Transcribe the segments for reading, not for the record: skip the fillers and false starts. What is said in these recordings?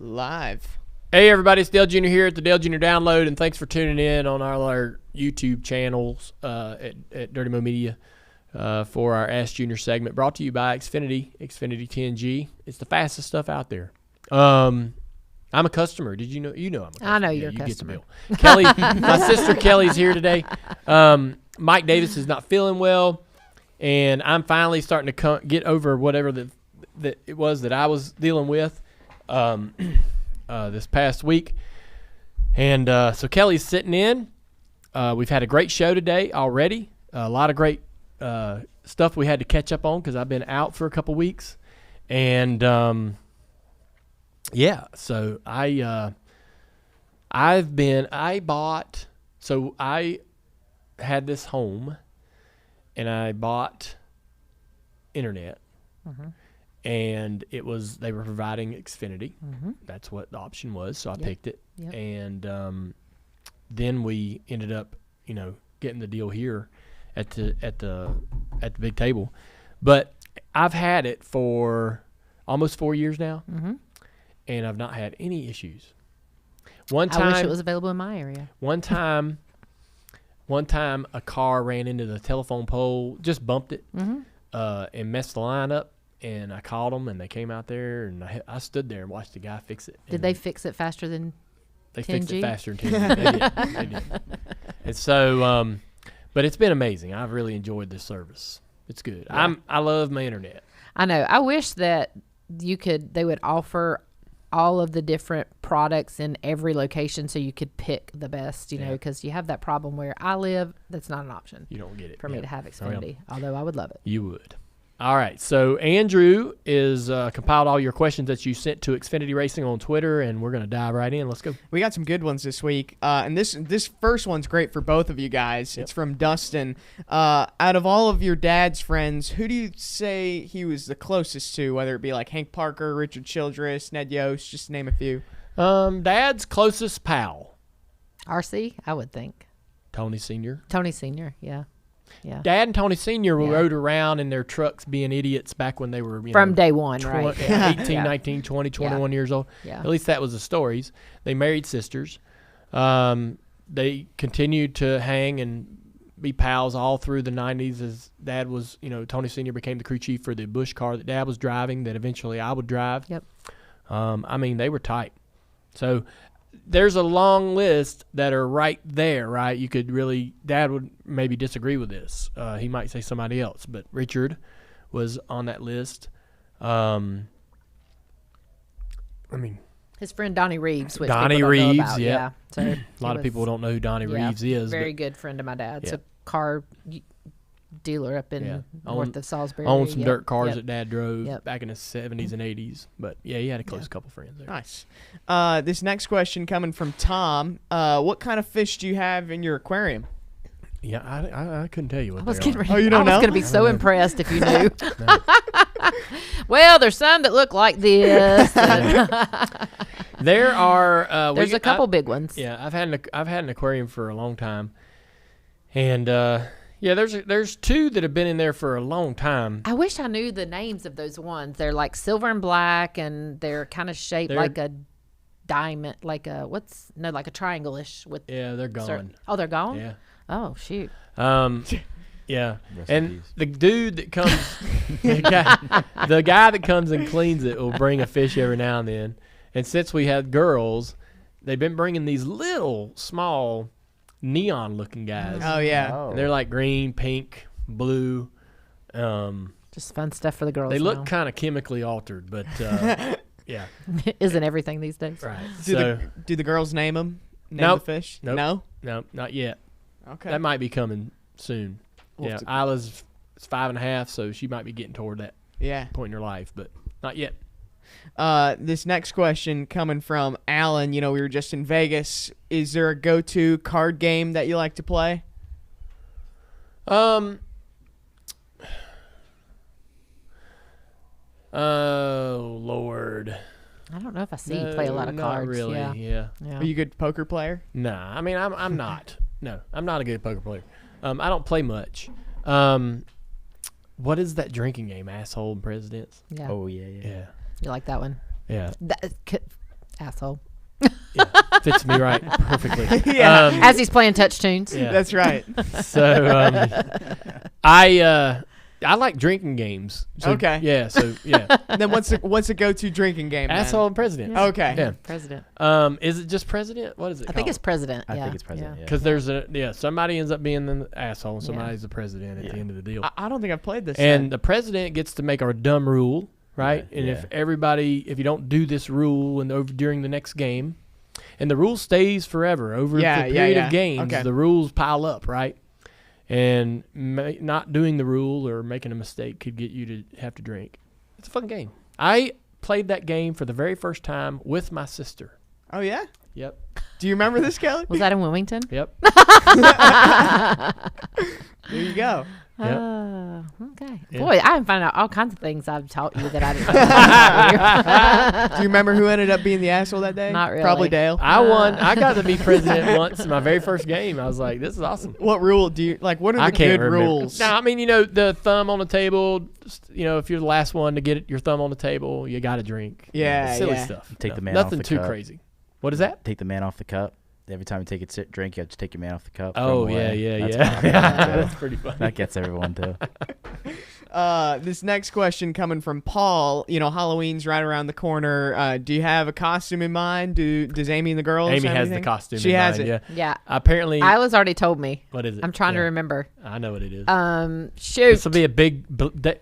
live. Hey everybody, it's Dale Jr. here at the Dale Jr. Download, and thanks for tuning in on our YouTube channels at Dirty Mo Media for our Ask Junior segment, brought to you by Xfinity 10G. It's the fastest stuff out there. I'm a customer. Did you know? You know I'm a customer. I know you're a you customer. Get the bill. Kelly, my sister Kelly's here today. Mike Davis is not feeling well, and I'm finally starting to get over whatever that it was that I was dealing with this past week. And so Kelly's sitting in. We've had a great show today already. A lot of great stuff we had to catch up on because I've been out for a couple weeks. And yeah, so I had this home and I bought internet. Mm-hmm. And they were providing Xfinity. Mm-hmm. That's what the option was, so I picked it. Yep. And then we ended up, getting the deal here at the big table. But I've had it for almost 4 years now, mm-hmm. and I've not had any issues. I wish it was available in my area. One time a car ran into the telephone pole, just bumped it, mm-hmm. And messed the line up. And I called them, and they came out there, and I stood there and watched the guy fix it. Did they fix it faster than 10G? They fixed it faster than 10G. They did. And so, but it's been amazing. I've really enjoyed this service. It's good. Yeah. I love my internet. I know. I wish that they would offer all of the different products in every location so you could pick the best, because you have that problem where I live, that's not an option. You don't get it. For me to have Xfinity, although I would love it. You would. All right, so Andrew is compiled all your questions that you sent to Xfinity Racing on Twitter, and we're going to dive right in. Let's go. We got some good ones this week, and this first one's great for both of you guys. Yep. It's from Dustin. Out of all of your dad's friends, who do you say he was the closest to, whether it be like Hank Parker, Richard Childress, Ned Yost, just to name a few? Dad's closest pal. RC, I would think. Tony Sr. Tony Sr., yeah. Yeah. Dad and Tony Sr. rode around in their trucks being idiots back when they were, from day one, right? 18, 19, 20, 21 years old. Yeah. At least that was the stories. They married sisters. They continued to hang and be pals all through the 90s as Dad was, Tony Sr. became the crew chief for the Bush car that Dad was driving that eventually I would drive. Yep. They were tight. So there's a long list that are right there, right? You could Dad would maybe disagree with this. He might say somebody else, but Richard was on that list. His friend Donnie Reeves, which Donnie people don't Reeves, know about. yeah. So a lot of people don't know who Donnie Reeves is. Very good friend of my dad's. A car dealer up in north of Salisbury. Owned some dirt cars that Dad drove back in the 70s and 80s. But, he had a close couple friends there. Nice. This next question coming from Tom. What kind of fish do you have in your aquarium? Yeah, I couldn't tell you what they are. Oh, you don't know? I was going to be so impressed if you knew. Well, there's some that look like this. There are. There's a couple big ones. Yeah, I've had an aquarium for a long time. And, there's two that have been in there for a long time. I wish I knew the names of those ones. They're like silver and black, and they're kind of shaped like a diamond, like a triangle-ish. They're gone. Oh, they're gone? Yeah. Oh, shoot. Yeah. And the dude that comes, the guy that comes and cleans it will bring a fish every now and then. And since we had girls, they've been bringing these little, small, neon-looking guys. Oh, yeah. And they're like green, pink, blue. Just fun stuff for the girls. They look kind of chemically altered, but yeah. Isn't everything these days? Right. Do the girls name them? Nope. The fish? Nope. No, not yet. Okay. That might be coming soon. Isla's 5.5, so she might be getting toward that point in her life, but not yet. This next question coming from Alan. We were just in Vegas. Is there a go-to card game that you like to play? Oh, Lord. I don't know if I see you play a lot of cards. Not really, yeah. Are you a good poker player? Nah, I'm not. No, I'm not a good poker player. I don't play much. What is that drinking game, Asshole and Presidents? Yeah. Oh, yeah. Yeah. You like that one? Yeah. Asshole. Yeah, fits me right perfectly. Yeah. As he's playing touch tunes. Yeah. That's right. So I like drinking games. So, Okay. Yeah. So yeah. And then what's a go-to drinking game? then? Asshole and president. Yeah. Okay. Yeah. President. Is it just president? What is it? I think it's president. I yeah. think it's president. Yeah. because there's somebody ends up being the asshole and somebody's the president at the end of the deal. I don't think I've played this. And yet. the president gets to make our dumb rule, right? Yeah, and yeah. if you don't do this rule during the next game, and the rule stays forever over the period of games, Okay. the rules pile up, right? And not doing the rule or making a mistake could get you to have to drink. It's a fun game. I played that game for the very first time with my sister. Oh yeah. Yep. Do you remember this, Kelly? Was that in Wilmington? Yep. There you go. Yep. Okay. Yeah. Boy, I can find out all kinds of things I've taught you that I didn't know. Do you remember who ended up being the asshole that day? Not really. Probably Dale. I won. I got to be president once in my very first game. I was like, this is awesome. What rule do you like? What are I the can't good remember. rules? No, I mean, the thumb on the table. If you're the last one to get your thumb on the table, you got to drink. Yeah, silly yeah. stuff. Take the man off Nothing the too cup. crazy. What is that? Take the man off the cup. Every time you take a drink, you have to take your man off the cup. throw Oh him yeah, away. yeah, That's yeah. fun. That's pretty funny. That gets everyone too. This next question coming from Paul. Halloween's right around the corner. Do you have a costume in mind? Does Amy and the girls? Amy have has anything? the costume. She in has mind, it. Yeah. Yeah. Apparently. Isla's already told me. What is it? I'm trying to Yeah. remember. I know what it is. Shoot. This will be a big.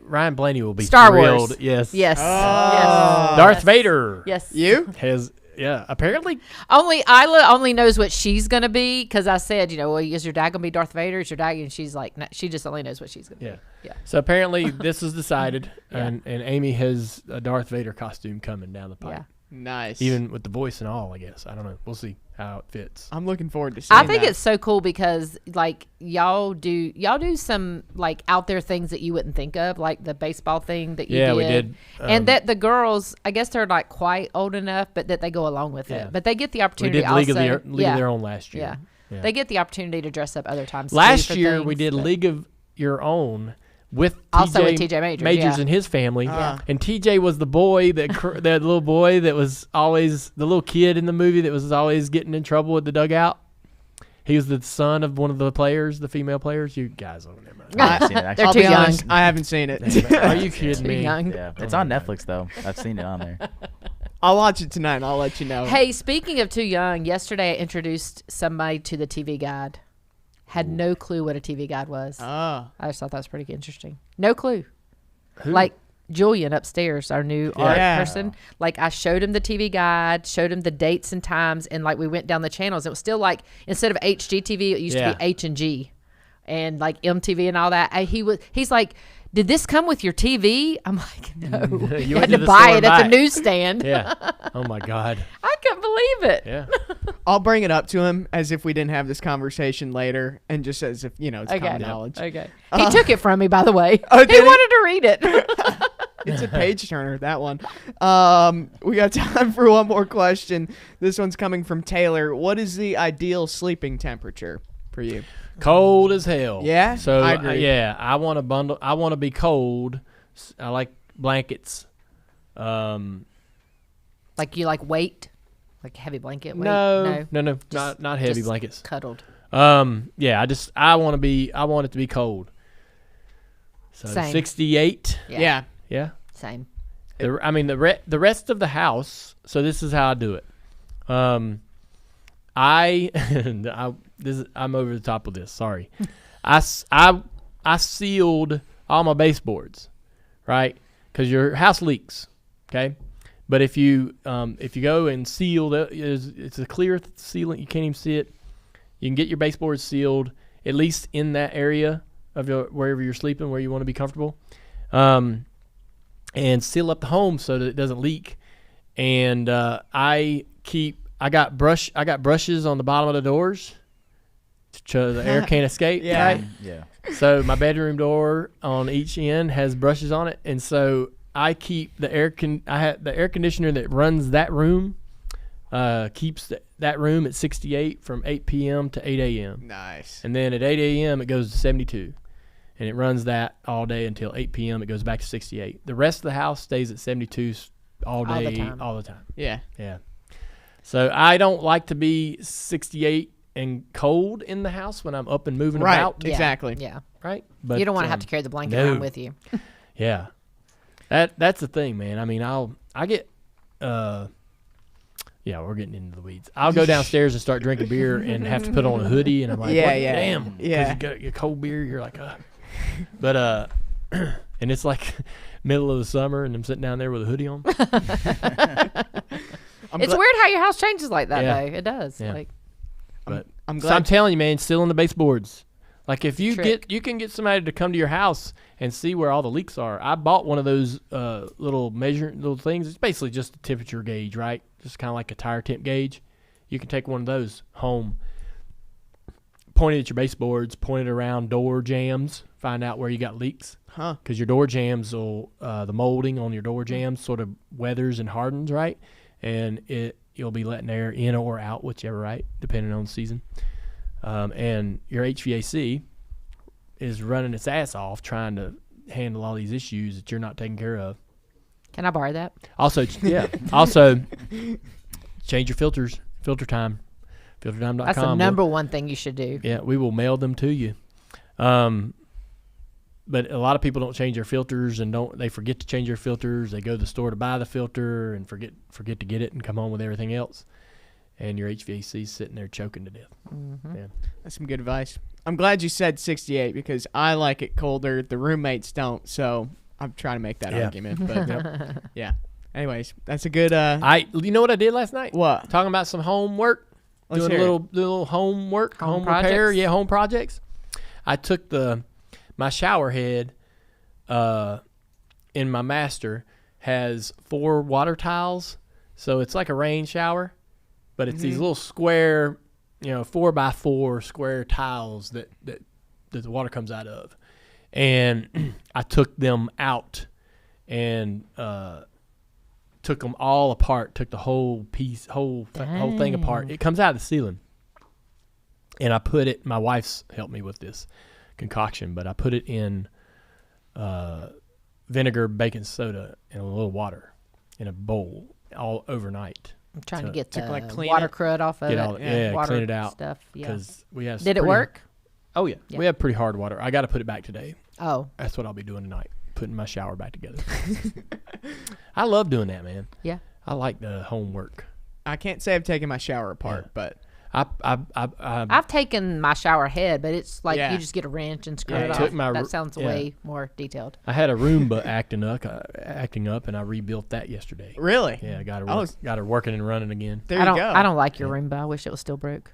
Ryan Blaney will be Star thrilled. Wars. Yes. Yes. Oh. Darth Yes. Vader. Yes. You? Has. Yeah. Apparently. Isla only knows what she's gonna be because I said, well, is your dad gonna be Darth Vader? Is your dad? And she's like, no, she just only knows what she's gonna Yeah. be. Yeah. So apparently this is decided, Yeah. and Amy has a Darth Vader costume coming down the pipe. Yeah. Nice. Even with the voice and all, I guess. I don't know. We'll see how it fits. I'm looking forward to seeing I think that. it's so cool because like y'all do some like out there things that you wouldn't think of, like the baseball thing that you did. Yeah, we did. And that the girls, I guess they're not quite old enough, but that they go along with Yeah. it. But they get the We opportunity did League also. of Their Own last year. Yeah. They get the opportunity to dress up other times. too Last for year we things, did but- League of Your Own with Also with TJ Majors, yeah. and his family. Yeah. And TJ was the boy that that little boy that was always the little kid in the movie that was always getting in trouble with the dugout. He was the son of one of the players, the female players. You guys don't remember. I haven't seen it, actually. They're I'll too be young. honest, I haven't seen it. Are you kidding Too me? young. Yeah, it's on Netflix though. I've seen it on there. I'll watch it tonight and I'll let you know. Hey, speaking of too young, yesterday I introduced somebody to the TV Guide. Had no clue what a TV Guide was. Oh. I just thought that was pretty interesting. No clue. Who? Like Julian upstairs, our new art Yeah. person. Like I showed him the TV Guide, showed him the dates and times, and like we went down the channels. It was still like instead of HGTV, it used to Yeah. be H&G, and like MTV and all that. He's like, did this come with your TV? I'm like, no. You You went had to to the buy store it and at buy the it. newsstand. Yeah. Oh my God. I couldn't believe it. Yeah. I'll bring it up to him as if we didn't have this conversation later and just as if, it's common knowledge. Okay. He took it from me, by the way. Oh, he did he? wanted to read it. It's a page turner, that one. We got time for one more question. This one's coming from Taylor. What is the ideal sleeping temperature for you? Cold as hell. Yeah? So I agree. yeah, I want to bundle. I want to be cold. I like blankets. Like you like weight? Like heavy blanket weight? No, Just- not heavy just blankets. Cuddled. Yeah, I want it to be cold. So Same. 68. Yeah. Yeah. Same. The rest of the house. So this is how I do it. I'm over the top of this. Sorry. I sealed all my baseboards, right? Because your house leaks. Okay. But if you go and seal, it's a clear sealant. You can't even see it. You can get your baseboards sealed, at least in that area of wherever you're sleeping, where you want to be comfortable, and seal up the home so that it doesn't leak. And I got brushes on the bottom of the doors so the air can't escape. Yeah. Right? Yeah. So my bedroom door on each end has brushes on it, and so I keep the air conditioner that runs that room keeps that room at 68 from 8 p.m. to 8 a.m. Nice. And then at 8 a.m. it goes to 72, and it runs that all day until 8 p.m. It goes back to 68. The rest of the house stays at 72 all day, the time. all the time. Yeah. Yeah. So I don't like to be 68 and cold in the house when I'm up and moving Right. about. Yeah, Exactly. Yeah. Right. But You don't want to have to carry the blanket no. around with you. Yeah. That's the thing, man. I mean, I get yeah, we're getting into the weeds. I'll go downstairs and start drinking beer and have to put on a hoodie, and I'm like, Yeah, what? yeah, Damn. 'Cause yeah. you got your cold beer, you're like, But, and it's like middle of the summer, and I'm sitting down there with a hoodie on. It's weird how your house changes like that, Yeah. though. It does. Yeah. Like, But I'm so glad. I'm telling you, man, still in the baseboards. Like if you Trick. you can get somebody to come to your house and see where all the leaks are. I bought one of those little things. It's basically just a temperature gauge, right? Just kind of like a tire temp gauge. You can take one of those home, point it at your baseboards, point it around door jambs, find out where you got leaks. Huh. Because your door jambs will, the molding on your door jambs sort of weathers and hardens, right? And you'll be letting air in or out, whichever, right? Depending on the season. And your HVAC is running its ass off trying to handle all these issues that you're not taking care of. can I borrow that? Also, yeah. Also, change your filters. Filter time. Filtertime.com. That's the number one thing you should do. Yeah, we will mail them to you. But a lot of people don't change their filters and they forget to change their filters. They go to the store to buy the filter and forget to get it and come home with everything else. And your HVAC is sitting there choking to death. Mm-hmm. Yeah. That's some good advice. I'm glad you said 68 because I like it colder. The roommates don't, so I'm trying to make that Yeah. argument. But yeah. Anyways, that's a good. You know what I did last night? What? Talking about some homework. Let's Doing a hear it. little homework, Home repair, projects? yeah, home projects. I took my shower head in my master has 4 water tiles, so it's like a rain shower, but it's these little square, 4x4 square tiles that the water comes out of, and I took them out and took them all apart, took the whole thing apart. It comes out of the ceiling. And I put it, my wife's helped me with this concoction, but I put it in vinegar, baking soda, and a little water in a bowl all overnight. I'm trying to So- get the like, clean water it? crud off of Get it. all, water clean it out. Stuff. Yeah. Because we have Did it pretty- work? Oh, yeah. Yeah. We have pretty hard water. I got to put it back today. Oh, That's what I'll be doing tonight, putting my shower back together. I love doing that, man. yeah. I like the homework. I can't say I've taken my shower apart, but I've taken my shower head, but it's like Yeah. you just get a wrench and screw Yeah, it I off. took my That sounds yeah. way more detailed. I had a Roomba acting up, and I rebuilt that yesterday. really, Yeah, I got her, Oh. got her working and running again. there I don't. you go. I don't like your Roomba. I wish it was still broke.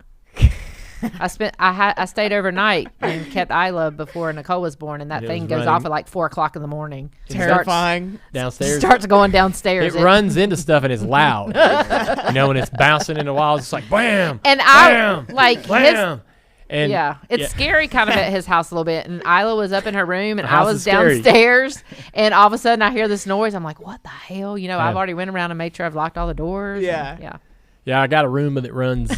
I stayed overnight and kept Isla before Nicole was born, and that And it thing was goes running- off at like 4:00 in the morning. Terrifying. Downstairs. Starts going downstairs. It runs into stuff and it's loud. When it's bouncing in the walls, it's like bam, And bam, I like his. bam. And Yeah, it's yeah. scary kind of at his house a little bit. And Isla was up in her room, and The I house was is scary. downstairs. And all of a sudden, I hear this noise. I'm like, "What the hell?" Yeah. I've already went around and made sure I've locked all the doors. Yeah. and- yeah. Yeah, I got a Roomba that runs.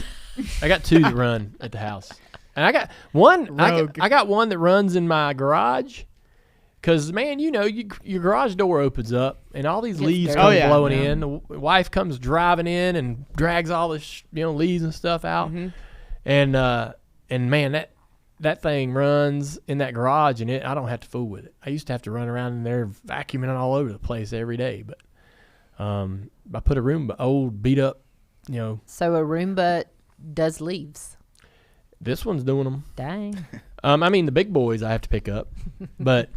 I got 2 that run at the house, and I got one. Rogue. I got one that runs in my garage. Cause man, your garage door opens up and all these Gets leaves dirty. come Oh, yeah. blowing Yeah. in. The wife comes driving in and drags all this leaves and stuff out. And man, that thing runs in that garage and I don't have to fool with it. I used to have to run around in there vacuuming all over the place every day, but I put a Roomba, old beat up, So a Roomba does leaves. this one's doing them. Dang. The big boys I have to pick up, but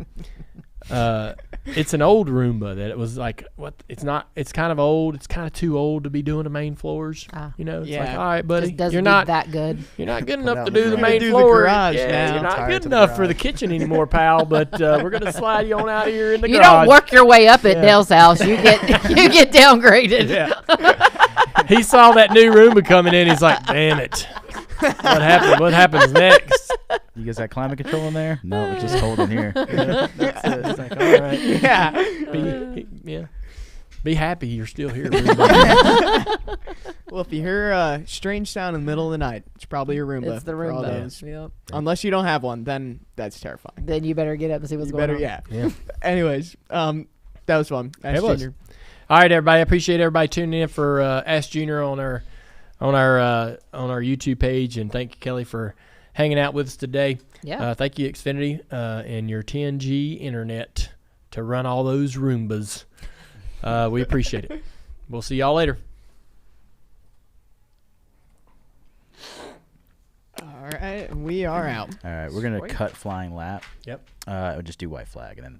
it's an old Roomba that it was like, it's not, it's kind of old. It's kind of too old to be doing the main floors. Ah. It's like, Yeah. all right, buddy, Just doesn't you're do not that good. You're not good Put enough out to the do the garage. main Do the floor. garage yeah, now. you're not Tired good to the enough for garage. the kitchen anymore, pal. But we're gonna slide you on out of here in the You garage. don't work your way up at Yeah. Dale's house. You get you get downgraded. Yeah. He saw that new Roomba coming in. He's like, damn it. What happened? What happens next? You guys got climate control in there? No, it's just cold in here. It's like, all right. Yeah. Be happy you're still here. Roomba. Well, if you hear a strange sound in the middle of the night, it's probably your Roomba. It's the for all Roomba. those. Yep. Unless you don't have one, then that's terrifying. Then you better get up and see what's You going better, on. yeah. Yeah. Anyways, that was fun. Ask It was. Junior. All right, everybody. I appreciate everybody tuning in for Ask Junior on our on our YouTube page. And thank you, Kelly, for hanging out with us today. Yeah. Thank you, Xfinity, and your 10G internet to run all those Roombas. We appreciate it. We'll see y'all later. All right, we are out. All right, we're gonna Sweet. cut flying lap. Yep. We'll just do white flag and then